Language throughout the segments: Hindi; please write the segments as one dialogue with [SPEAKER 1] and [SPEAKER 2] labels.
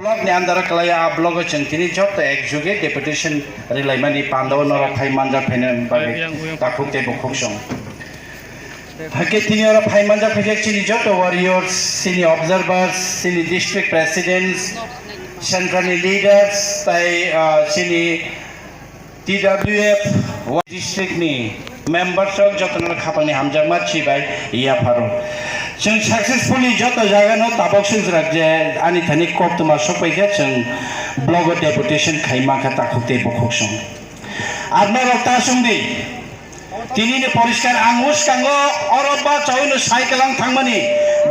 [SPEAKER 1] ब्लॉक ने अंदर कलाया आ ब्लॉक चंतिनी जब एक जुगे डेपुटेशन रिलायमानी पांडव नर फाइमानजा फैन बागे ताकुते बुकुसों हके तिनी और फाइमानजा फैजे चिनी जब वॉरियर्स सिनी ऑब्जर्वर्स सिनी डिस्ट्रिक्ट प्रेसिडेंट्स सेंट्रल लीडर्स ताई सिनी TWF डिस्ट्रिक्ट नि मेंबर्स ऑफ जतन खापानी हमजामा चिबाय या फारो जों सक्सेसफुली जत जागानो ताबक सुजराक जे आनि थानि कप्तमा सफैखे जों ब्लग डेपुटेशन खाइमाखा ताकुते बखसं आरना रक्ता सुंदि तिनिनि परिष्कार आंगुस कांगो अरबा चाउनो साइकेलां थांमानि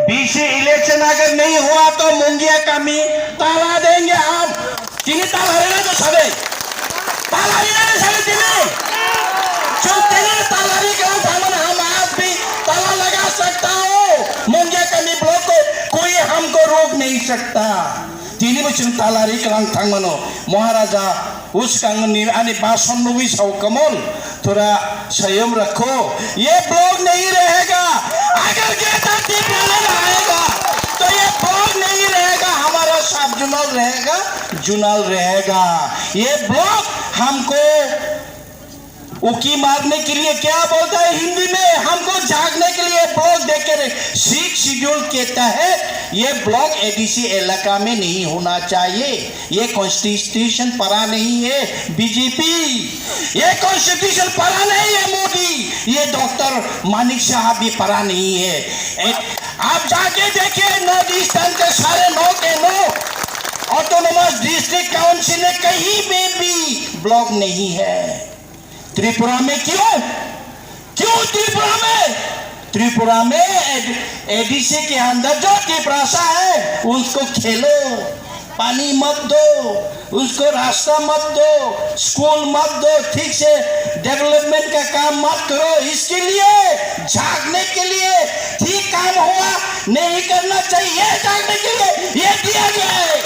[SPEAKER 1] बीसी इलेक्शन अगर नहीं हुआ तो मुंगिया कमी ताला देंगे हम तिनि ताला रेना तो सबे ताला रेना सबे तिनि जो तिनि ताला री के थांमानि हम आज भी ताला लगा सकता हूं मुंगिया कमी ब्लॉक को कोई हमको रोक नहीं सकता तिनी बचन ताला री के थांमानो महाराजा उस कांगनी आने बासन नबी सौ कमल थोड़ा संयम रखो ये ब्लॉक नहीं रहेगा अगर गेटा टिपने आएगा तो ये ब्लॉक नहीं रहेगा हमारा सब जुनाल रहेगा ये ब्लॉक हमको उकी मारने के लिए क्या बोलता है हिंदी में हमको जागने के लिए ब्लॉक देकर सिक्स शेड्यूल कहता है ये ब्लॉक एडीसी इलाका में नहीं होना चाहिए ये कॉन्स्टिट्यूशन पढ़ा नहीं है बीजेपी ये कॉन्स्टिट्यूशन पढ़ा नहीं है मोदी ये डॉक्टर मानिक साहब भी पढ़ा नहीं है आप जाके देखिए नॉर्थ ईस्टर्न के सारे 9 के 9 ऑटोनोमस डिस्ट्रिक्ट काउंसिल में कहीं में भी ब्लॉक नहीं है त्रिपुरा में क्यों त्रिपुरा में एडीसी के अंदर जो त्रिपुरासा है उसको खेलो पानी मत दो उसको रास्ता मत दो स्कूल मत दो ठीक से डेवलपमेंट का काम मत करो इसके लिए जागने के लिए ठीक काम हुआ नहीं करना चाहिए जागने के लिए ये दिया गया है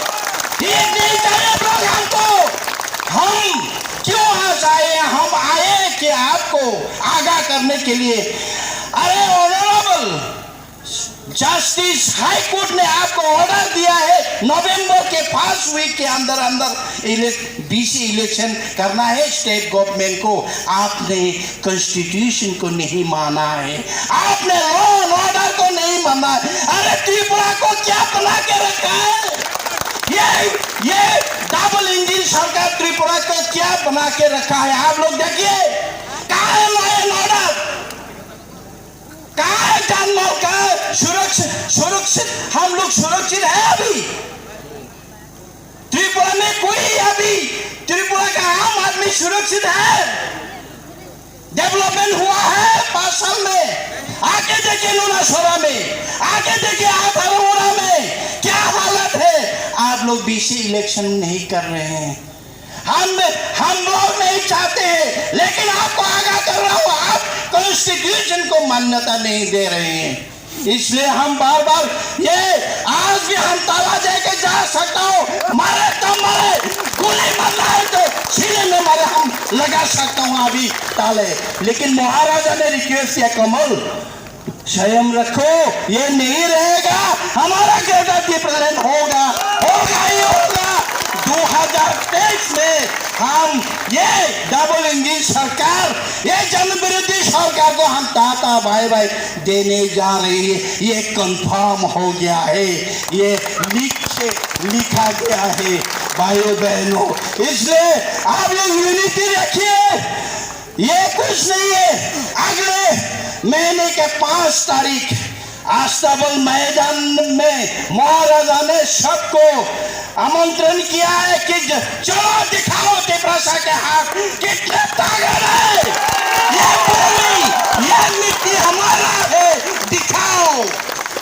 [SPEAKER 1] ये नहीं चाहिए हमको हम क्यों आज आए हम आए कि आपको आगाह करने के लिए अरे ऑनरेबल जस्टिस हाई कोर्ट ने आपको ऑर्डर दिया है नवंबर के 5 वीक के अंदर बीसी इलेक्शन करना है स्टेट गवर्नमेंट को आपने कॉन्स्टिट्यूशन को नहीं माना है आपने लॉ एंड ऑर्डर को नहीं माना है अरे त्रिपुरा को क्या बना के रखा है ये डबल इंजन सरकार त्रिपुरा को क्या बना के रखा है आप लोग देखिए कहाँ है लॉ एंड ऑर्डर कहाँ है जानमाल का सुरक्षित हम लोग सुरक्षित है अभी त्रिपुरा में कोई अभी त्रिपुरा का आम आदमी सुरक्षित है डेवलपमेंट हुआ है 5 साल में आगे देखिए लुनासोरा में आगे देखिए आधारवाड़ा में क्या हालत है आप लोग बीसी इलेक्शन नहीं कर रहे हैं हम लोग नहीं चाहते हैं लेकिन आपको आगाह कर रहा हूं आप कॉन्स्टिट्यूशन को मान्यता नहीं दे रहे हैं इसलिए हम बार बार ये आज भी हम ताला देके जा सकता हूं मारे तो मारे गोली मारना है तो सीने में मारे हम लगा सकता हूं अभी ताले लेकिन महाराजा ने रिक्वेस्ट किया कमल संयम रखो ये नहीं रहेगा हमारा ग्रेटर डिप्रेशन होगा ही होगा 2023 में हम ये डबल इंजन सरकार ये जन विरोधी सरकार को हम टाटा बाय बाय देने जा रही है ये कंफर्म हो गया है ये लिखा गया है भाइयों बहनों इसलिए आप लोग यूनिटी रखिए ये कुछ नहीं है अगले महीने के 5 तारीख आस्ताबल मैदान में महाराजा ने सबको आमंत्रण किया है कि चलो दिखाओ त्रिपुरा के हाथ कितने ताकत है ये भूमि ये मिट्टी हमारा है दिखाओ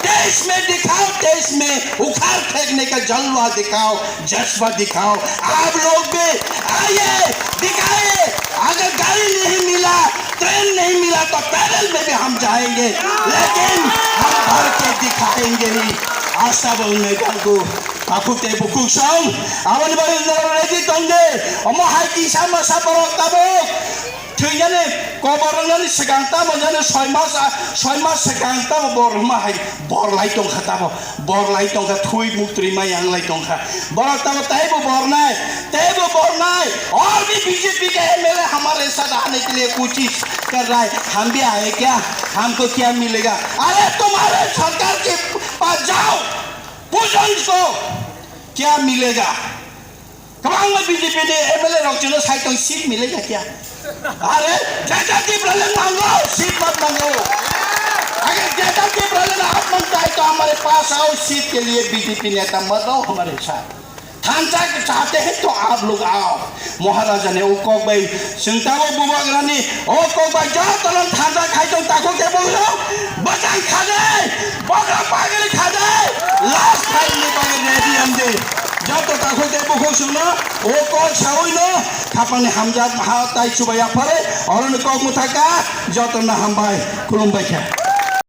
[SPEAKER 1] देश में दिखाओ देश में उखाड़ फेंकने का जलवा दिखाओ जज्बा दिखाओ आप लोग भी आइए दिखाए अगर गाड़ी नहीं मिला ट्रेन नहीं मिला तो पैदल में भी हम जाएंगे लेकिन हम भर के दिखाएंगे ही आशा बोलने को Akute bukusang awan bari na ready tonde omo hai kisama sa porok tabok थैयानो कबरनानै सिगांता मोजानो 6 मास सिगांता बरमा हाय बरलाय दंखाताबो बरलाय दंखा थुइ मुक्त्रि माय आंलाय दंखा बरताबो तैबो बरनाय और भी बीजेपी के एमएलए हमारे साथ आने के लिए कोशिश कर रहा है हम भी आए क्या हमको क्या मिलेगा अरे तुम्हारे सरकार के पास जाओ पूछो इसको क्या मिलेगा कमांग में बीजेपी ने एमएलए रखने साइड में सीट मिलेगा क्या अरे जैसा की प्रलय मांगो सीट मत मांगो अगर जैसा की प्रलय आप मांगता है तो हमारे पास आओ सीट के लिए बीजेपी नेता मत रहो हमारे साथ थांचा चाहते हैं तो आप लोग आओ महाराजा ने उकोक भाई सिंतावो बुबागरानी उकोक भाई जाओ तलन थांचा खाई तो ताको के बोलो बचाई खा दे बकरा पागल खा दे लास्ट टाइम में पागल रेडी हम दे जाओ तो ताको के बुखो सुनो उकोक साउई नो खापाने हमजा हाताई सुबाया परे और उनको मुथाका जाओ तो ना हम भाई कुलुम भाई